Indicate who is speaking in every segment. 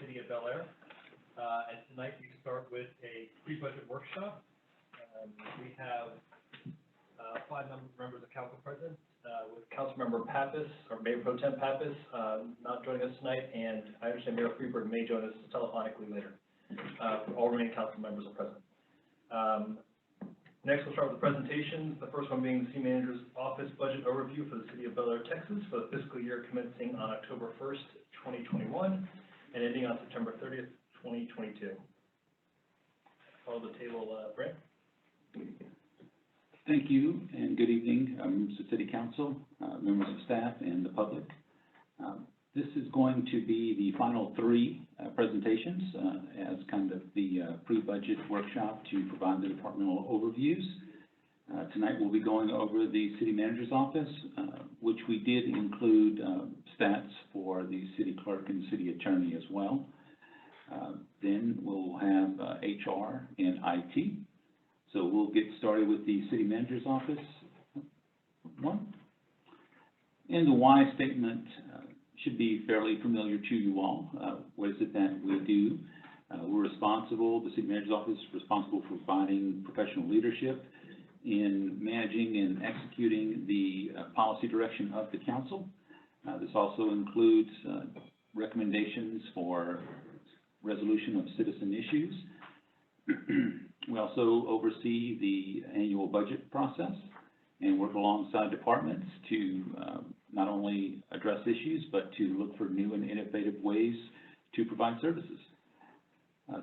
Speaker 1: City of Bellaire. And tonight we start with a pre-budget workshop. We have 5 members of council present, with Councilmember Pappas, or Mayor Pro Tem Pappas, not joining us tonight, and I understand Mayor Freeburg may join us telephonically later. All remaining council members are present. Next, we'll start with the presentations. The first one being the City Manager's Office Budget Overview for the City of Bellaire, Texas, for the fiscal year commencing on October 1st, 2021, and ending on September 30th, 2022. Follow the table, Brant.
Speaker 2: Thank you, and good evening, members of City Council, members of staff, and the public. This is going to be the final 3 presentations as kind of the pre-budget workshop to provide the departmental overviews. Tonight we'll be going over the City Manager's Office, which we did include stats for the City Clerk and City Attorney as well. Then we'll have HR and IT. So we'll get started with the City Manager's Office. And the why statement should be fairly familiar to you all. What is it that we do? We're responsible, the City Manager's Office is responsible for providing professional leadership in managing and executing the policy direction of the council. This also includes recommendations for resolution of citizen issues. We also oversee the annual budget process and work alongside departments to not only address issues, but to look for new and innovative ways to provide services.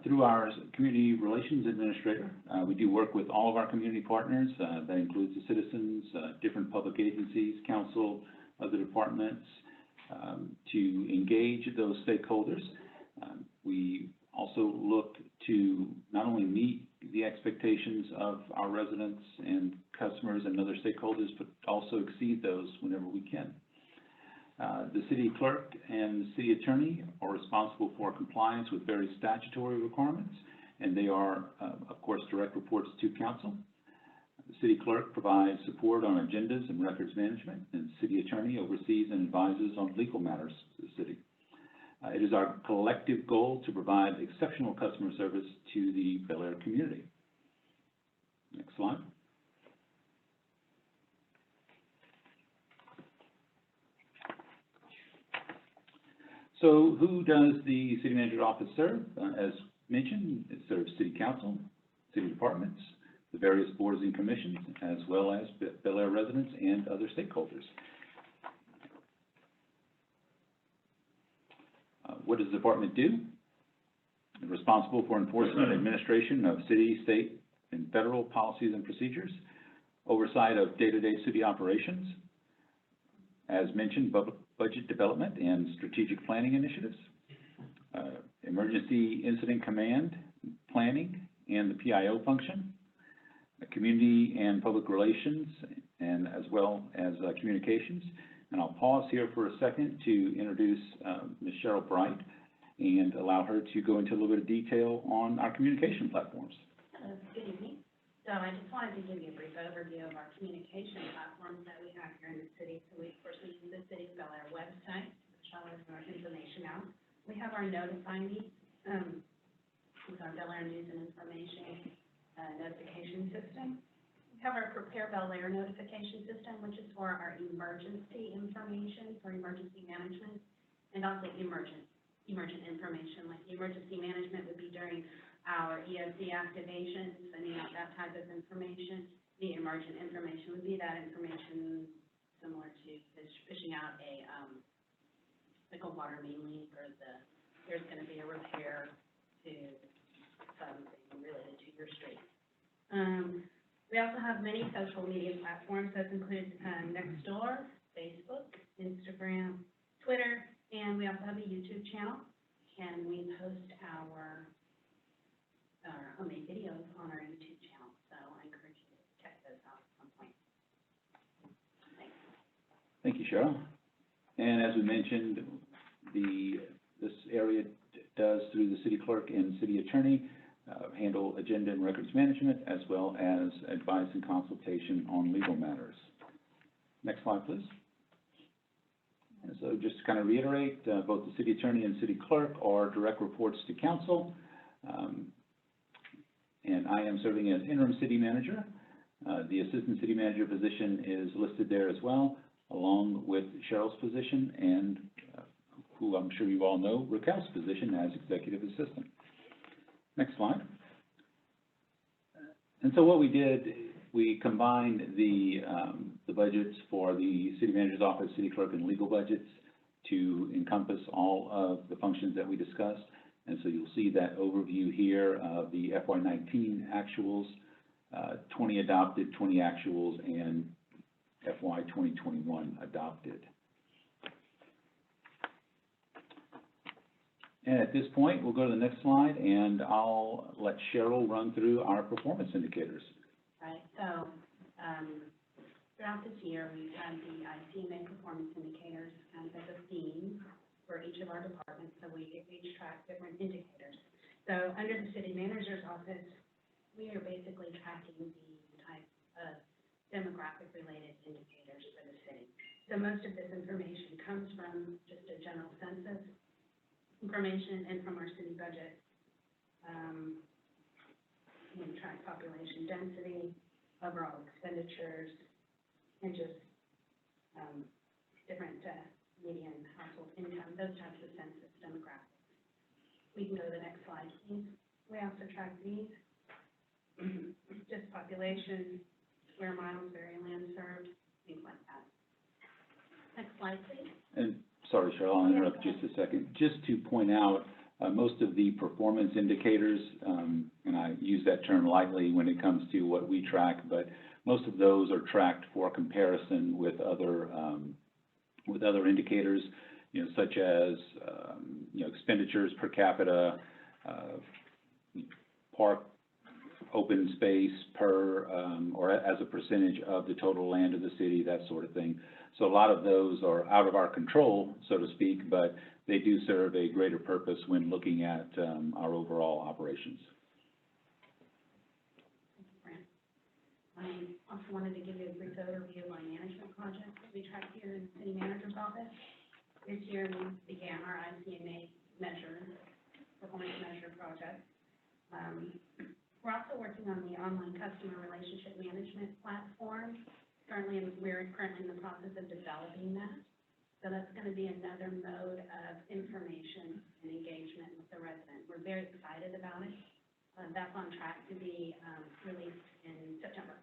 Speaker 2: Through our Community Relations Administrator, we do work with all of our community partners. That includes the citizens, different public agencies, council, other departments, to engage those stakeholders. We also look to not only meet the expectations of our residents and customers and other stakeholders, but also exceed those whenever we can. The City Clerk and the City Attorney are responsible for compliance with various statutory requirements, and they are, of course, direct reports to Council. The City Clerk provides support on agendas and records management, and the City Attorney oversees and advises on legal matters to the City. It is our collective goal to provide exceptional customer service to the Bellaire community. Next slide. So who does the City Manager's Office serve? As mentioned, it serves City Council, City Departments, the various boards and commissions, as well as Bellaire residents and other stakeholders. What does the department do? It's responsible for enforcement and administration of city, state, and federal policies and procedures, oversight of day-to-day city operations, as mentioned, budget development and strategic planning initiatives, emergency incident command, planning, and the PIO function, community and public relations, and as well as communications. And I'll pause here for a second to introduce Ms. Cheryl Brant and allow her to go into a little bit of detail on our communication platforms.
Speaker 3: Good evening. So I just wanted to give you a brief overview of our communication platforms that we have here in the city. So we, of course, we use the City of Bellaire website to push all of our information out. We have our Notify Me, with our Bellaire News and Information notification system. We have our Prepare Bellaire notification system, which is for our emergency information, for emergency management, and also emergent information. Like the emergency management would be during our EOC activations, sending out that type of information. The emergent information would be that information similar to fishing out a like a water main leak, or there's going to be a repair to something related to your street. We also have many social media platforms. That includes Nextdoor, Facebook, Instagram, Twitter, and we also have a YouTube channel. And we post our homemade videos on our YouTube channel. So I encourage you to check those out at some point. Thanks.
Speaker 2: Thank you, Cheryl. And as we mentioned, this area does, through the City Clerk and City Attorney, handle agenda and records management, as well as advice and consultation on legal matters. Next slide, please. And so just to kind of reiterate, both the city attorney and city clerk are direct reports to council. And I am serving as interim city manager. The assistant city manager position is listed there as well, along with Cheryl's position and who I'm sure you all know, Raquel's position as executive assistant. Next slide. And so what we did, we combined the budgets for the city manager's office, city clerk, and legal budgets to encompass all of the functions that we discussed. And so you'll see that overview here of the FY19 actuals, 20 adopted, 20 actuals, and FY 2021 adopted. And at this point, we'll go to the next slide, and I'll let Cheryl run through our performance indicators.
Speaker 3: Right, so, throughout this year, we've had the ICMA performance indicators kind of as a theme for each of our departments, so we each track different indicators. So, under the city manager's office, we are basically tracking the type of demographic-related indicators for the city. So most of this information comes from just a general census information and from our city budget. We track population density, overall expenditures, and just different median household income, those types of census demographics. We can go to the next slide, please. We also track these, just population, square miles, area land served, things like that. Next slide, please.
Speaker 2: And sorry, Cheryl, I'll interrupt just a second. Just to point out, most of the performance indicators, and I use that term lightly when it comes to what we track, but most of those are tracked for comparison with other indicators, you know, such as expenditures per capita, park open space per or as a percentage of the total land of the city, that sort of thing. So a lot of those are out of our control, so to speak, but they do serve a greater purpose when looking at our overall operations.
Speaker 3: Brant. I also wanted to give you a brief overview of our management projects that we track here in the city manager's office. This year we began our ICMA performance measure project. We're also working on the online customer relationship management platform. We're currently in the process of developing that. So that's going to be another mode of information and engagement with the resident. We're very excited about it. That's on track to be released in September.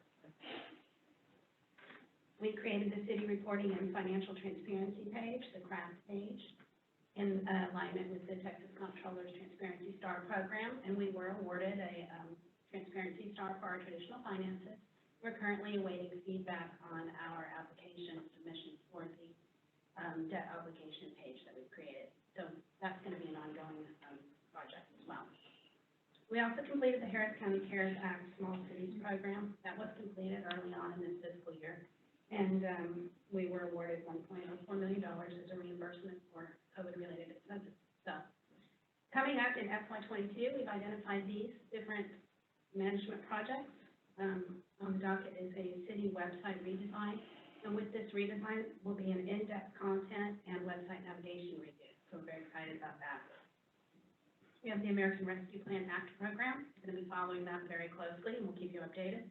Speaker 3: We created the city reporting and financial transparency page, the CRAFT page, in alignment with the Texas Comptroller's Transparency Star program, and we were awarded a Transparency Star for our traditional finances. We're currently awaiting feedback on our application submission for the debt obligation page that we've created. So that's going to be an ongoing project as well. We also completed the Harris County CARES Act Small Cities Program. That was completed early on in this fiscal year. And we were awarded $1.04 million as a reimbursement for COVID-related expenses. So coming up in FY22, we've identified these different management projects. On the docket is a city website redesign. And with this redesign will be an in-depth content and website navigation review. So we're very excited about that. We have the American Rescue Plan Act program. We're going to be following that very closely, and we'll keep you updated.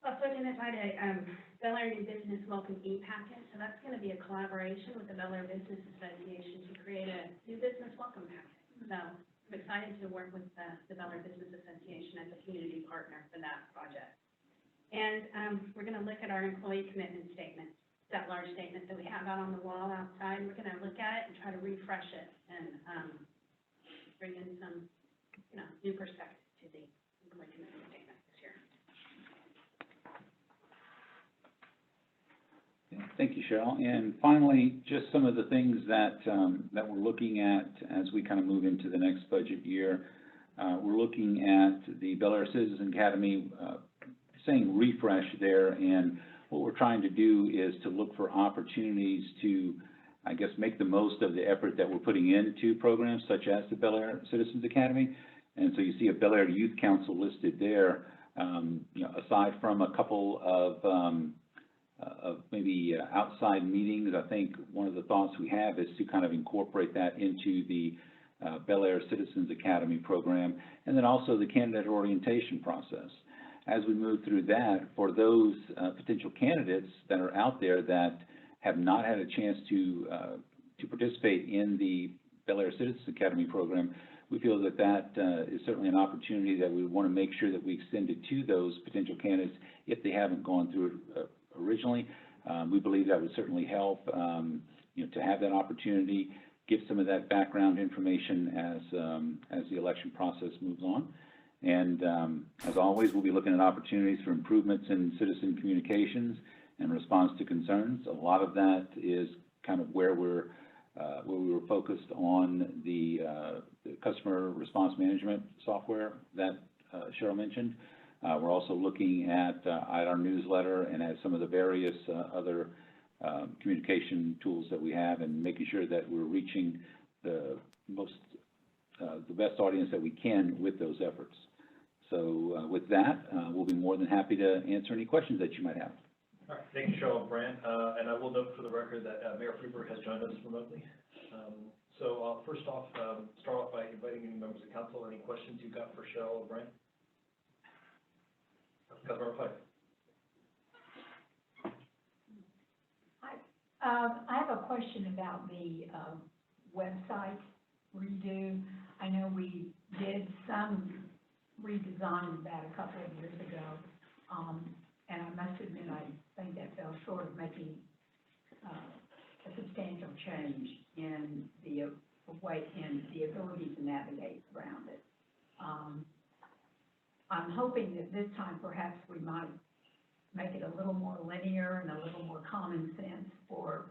Speaker 3: Also identified a Bellaire New Business Welcome e-packet. So that's going to be a collaboration with the Bellaire Business Association to create a new business welcome packet. So I'm excited to work with the Bellaire Business Association as a community partner for that project. And we're going to look at our employee commitment statement, that large statement that we have out on the wall outside. We're going to look at it and try to refresh it and bring in some, new perspective to the employee commitment statement this year.
Speaker 2: Thank you, Cheryl. And finally, just some of the things that that we're looking at as we kind of move into the next budget year. We're looking at the Bellaire Citizen Academy, saying refresh there, and what we're trying to do is to look for opportunities to, I guess, make the most of the effort that we're putting into programs such as the Bellaire Citizens Academy. And so you see a Bellaire Youth Council listed there, aside from a couple of of maybe outside meetings. I think one of the thoughts we have is to kind of incorporate that into the Bellaire Citizens Academy program, and then also the candidate orientation process. As we move through that, for those potential candidates that are out there that have not had a chance to participate in the Bellaire Citizens Academy program, we feel that that is certainly an opportunity that we want to make sure that we extend it to those potential candidates if they haven't gone through it originally. We believe that would certainly help, to have that opportunity, give some of that background information as the election process moves on. And as always, we'll be looking at opportunities for improvements in citizen communications and response to concerns. A lot of that is kind of where we were focused on the customer response management software that Cheryl mentioned. We're also looking at our newsletter and at some of the various other communication tools that we have, and making sure that we're reaching the best audience that we can with those efforts. So with that, we'll be more than happy to answer any questions that you might have.
Speaker 1: All right, thank you, Cheryl and Brant. And I will note for the record that Mayor Freeberg has joined us remotely. So I'll first off, start off by inviting any members of council. Any questions you've got for Cheryl or Brant? Councilmember Fife.
Speaker 4: I have a question about the website redo. I know we did some redesign of that a couple of years ago, and I must admit I think that fell short of making a substantial change in the way, in the ability to navigate around it. I'm hoping that this time perhaps we might make it a little more linear and a little more common sense for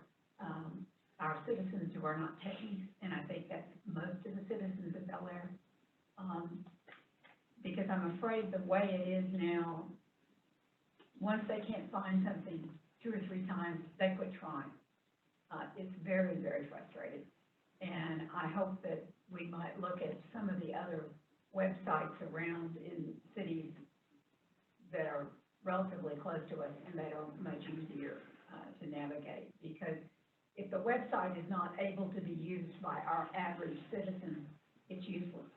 Speaker 4: our citizens who are not techies, and I think that's most of the citizens of Bellaire. Because I'm afraid the way it is now, once they can't find something 2 or 3 times, they quit trying. It's very, very frustrating. And I hope that we might look at some of the other websites around in cities that are relatively close to us and that are much easier to navigate. Because if the website is not able to be used by our average citizen, it's useless.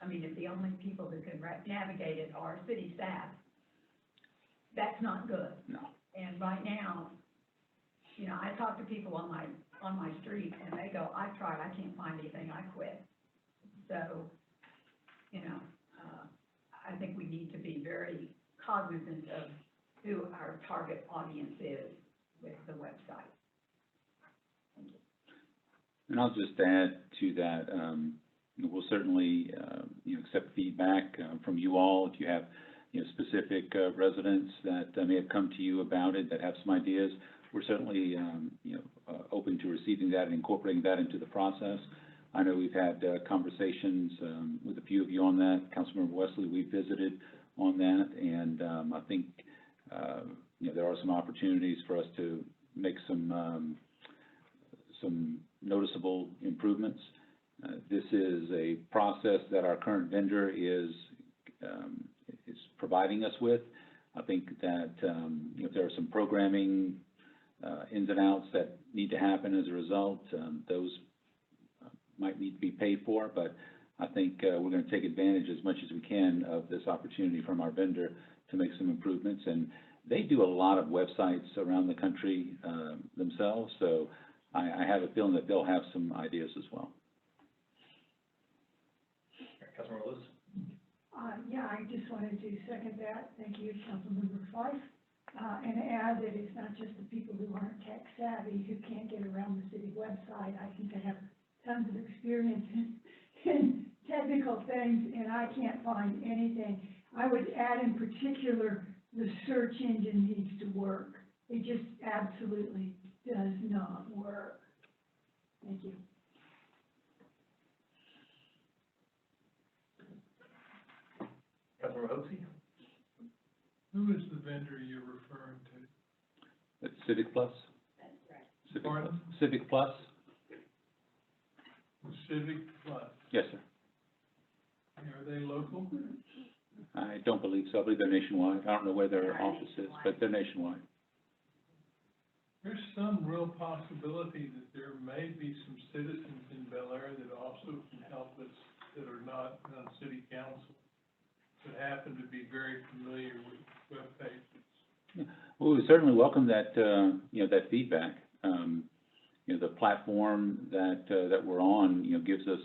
Speaker 4: I mean, if the only people who can navigate it are city staff, that's not good.
Speaker 2: No.
Speaker 4: And right now, I talk to people on my street, and they go, "I tried, I can't find anything, I quit." So, I think we need to be very cognizant of who our target audience is with the website. Thank you.
Speaker 2: And I'll just add to that, we'll certainly, accept feedback from you all. If you have, specific residents that may have come to you about it, that have some ideas, we're certainly, open to receiving that and incorporating that into the process. I know we've had conversations with a few of you on that. Councilmember Wesley, we visited on that, and I think, there are some opportunities for us to make some noticeable improvements. This is a process that our current vendor is providing us with. I think that, if there are some programming ins and outs that need to happen as a result, those might need to be paid for, but I think we're going to take advantage as much as we can of this opportunity from our vendor to make some improvements. And they do a lot of websites around the country themselves, so I have a feeling that they'll have some ideas as well.
Speaker 1: Councilmember Lewis.
Speaker 5: Yeah, I just wanted to second that. Thank you, Councilmember Fife. And add that it's not just the people who aren't tech savvy who can't get around the city website. I think I have tons of experience in technical things, and I can't find anything. I would add in particular, the search engine needs to work. It just absolutely does not work. Thank you.
Speaker 1: Councilmember Hopsey.
Speaker 6: Who is the vendor you're referring to?
Speaker 2: That's Civic Plus?
Speaker 4: That's right.
Speaker 2: Civic
Speaker 6: Pardon?
Speaker 2: Plus. Civic Plus?
Speaker 6: Civic Plus.
Speaker 2: Yes, sir.
Speaker 6: Are they local?
Speaker 2: I don't believe so. I believe they're nationwide. I don't know where their office is, but they're nationwide.
Speaker 6: There's some real possibility that there may be some citizens in Bellaire that also can help us that are not on city council, that happen to be very familiar with web pages.
Speaker 2: Well, we certainly welcome that, that feedback. The platform that we're on, gives us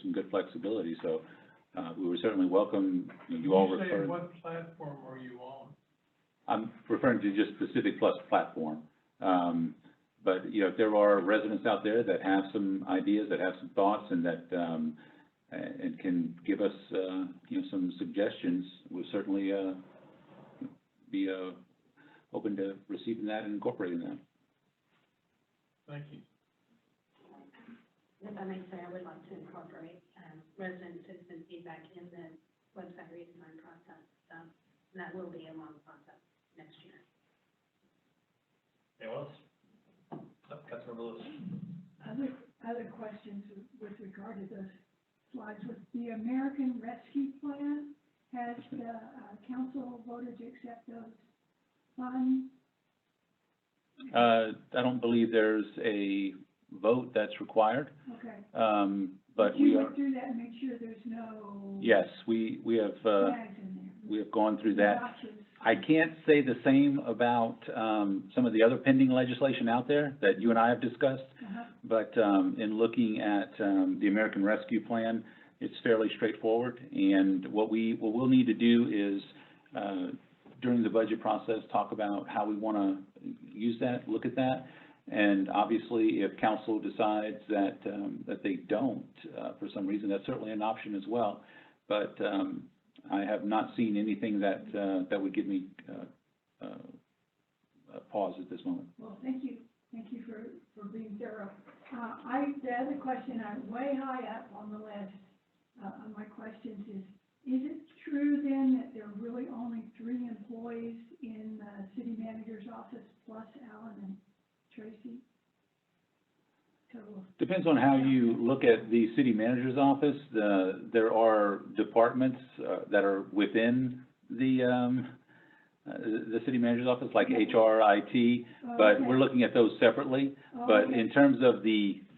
Speaker 2: some good flexibility, so, we would certainly welcome, you all
Speaker 6: When you say
Speaker 2: refer.
Speaker 6: what platform are you on?
Speaker 2: I'm referring to just Pacific Plus platform. But, if there are residents out there that have some ideas, that have some thoughts, and that, and can give us, some suggestions, we'll certainly, be, open to receiving that and incorporating that.
Speaker 6: Thank you.
Speaker 3: If I may say, I would like to incorporate, resident citizen feedback in the website redesign process, so, and that will be a long process next year.
Speaker 1: Anyone else? No, Councilmember Lewis.
Speaker 5: Other questions with regard to those slides. With the American Rescue Plan, has the council voted to accept those funds?
Speaker 2: I don't believe there's a vote that's required,
Speaker 5: Okay.
Speaker 2: but
Speaker 5: You
Speaker 2: we
Speaker 5: went
Speaker 2: are,
Speaker 5: through that and make sure there's no
Speaker 2: yes, we have,
Speaker 5: flags in there.
Speaker 2: we have gone through that.
Speaker 5: Gotchas.
Speaker 2: I can't say the same about, some of the other pending legislation out there that you and I have discussed,
Speaker 5: Uh-huh.
Speaker 2: but, in looking at, the American Rescue Plan, it's fairly straightforward, and what we'll need to do is, during the budget process, talk about how we wanna use that, look at that, and obviously, if council decides that, that they don't, for some reason, that's certainly an option as well, but, I have not seen anything that, that would give me, a pause at this moment.
Speaker 5: Well, thank you for being thorough. The other question, way high up on the list, on my questions is it true then that there are really only 3 employees in the city manager's office plus Alan and Tracy? Total.
Speaker 2: Depends on how you look at the city manager's office. There are departments, that are within the city manager's office, like HR, IT, but we're looking at those separately. But in terms of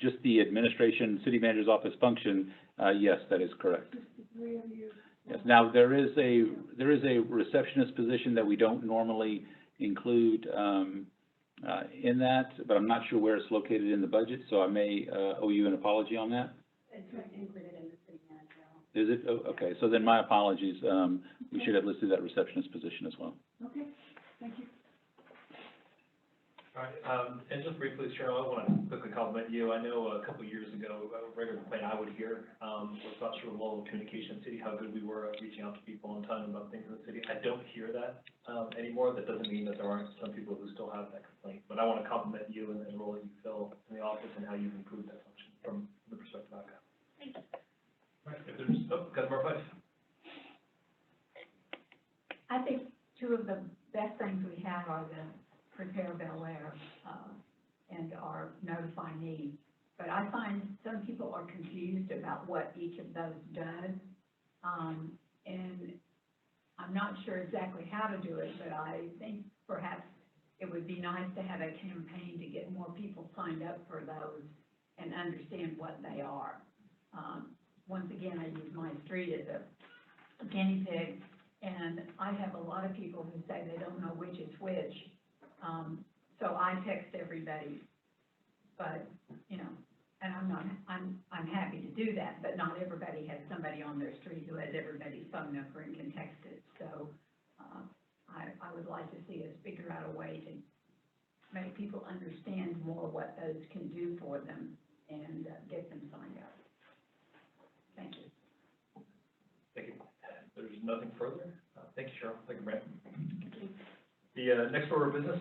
Speaker 2: just the administration, city manager's office function, yes, that is correct.
Speaker 5: Just the 3 of you?
Speaker 2: Yes, now, there is a receptionist position that we don't normally include, in that, but I'm not sure where it's located in the budget, so I may, owe you an apology on that.
Speaker 3: It's included in the city manager.
Speaker 2: Is it? Oh, okay, so then my apologies, we should have listed that receptionist position as well.
Speaker 5: Okay, thank you.
Speaker 1: All right, and just briefly, Cheryl, I want to quickly compliment you. I know a couple of years ago, a regular complaint I would hear, was not sure the level of communication in the city, how good we were at reaching out to people on time about things in the city. I don't hear that, anymore. That doesn't mean that there aren't some people who still have that complaint, but I want to compliment you and the role that you fill in the office and how you've improved that function from the perspective I've got.
Speaker 3: Thank you.
Speaker 1: All right, if there's, Councilmember Price.
Speaker 4: I think 2 of the best things we have are the Prepare Bellaire, and our Notify Me. But I find some people are confused about what each of those does. And I'm not sure exactly how to do it, but I think perhaps it would be nice to have a campaign to get more people signed up for those and understand what they are. Once again, I use my street as a guinea pig, and I have a lot of people who say they don't know which is which. So I text everybody, but, and I'm happy to do that, but not everybody has somebody on their street who has everybody's phone number and can text it. So, I would like to see us figure out a way to make people understand more what those can do for them and get them signed up. Thank you.
Speaker 1: Thank you. There's nothing further. Thank you, Cheryl. Thank you, Brant. The next order of business